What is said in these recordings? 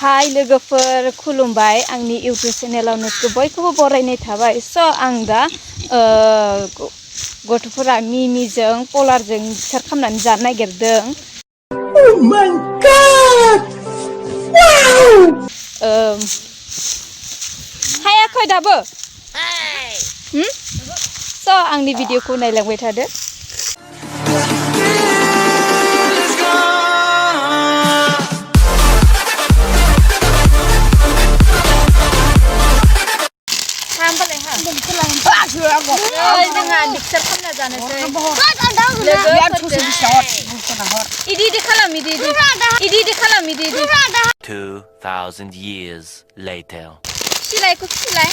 हाय लोगोफोर खुलुमबाय आंनि इउट्यूब चेनेलाव नोंसोर बयखौबो बरायनाय थाबाय स' आं दा गथ'फोरा मिमिजों पलारजों मिक्सार खालामनानै जानो नागिरदों। Oh my god! Wow! हायाखै दाबो? स' आंनि भिडिअखौ नायलांबाय थादो। जोंहा मिक्सार खालामना जानोसै इदि खालाम इदि खालाम 2000 years later सिलायखौ सिलाय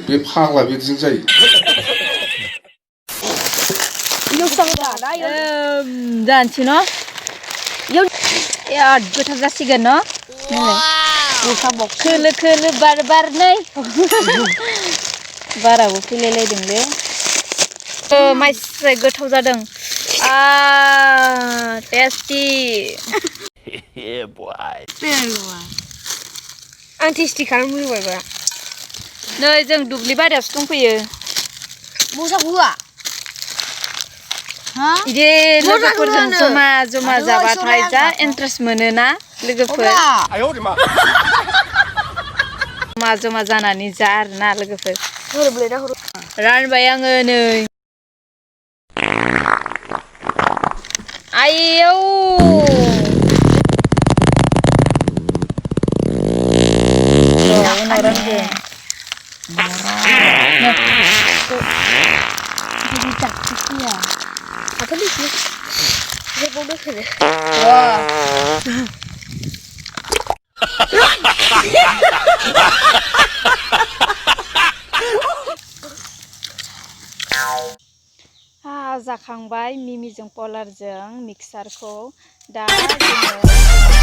बे फाग्ला बिदिजों जायो जानोसै न' बिराद गोथाव जासिगोन न' खोलो खोलो बार बारनै बाराबो फैलायलायदोंलै माइस्राय गोथाव जादों टेस्टि yeah boy आं टेस्टि खालामबोबायबा नै जों दुब्लि बारियावसो दंफैयो मोसा हुआ इदि लोगोफोरजों जमा जमा जाबाथाय जा इन्ट्रेस्ट मोनोना लोगोफोर जमा जमा जानानै जा आरोना लोगोफोर रानबाय आङो नै आयौ उनाव रानगोन apa nih dia bodoh kan जाखांबाय मिमिजों पलारजों मिक्सारखौ दा जोङो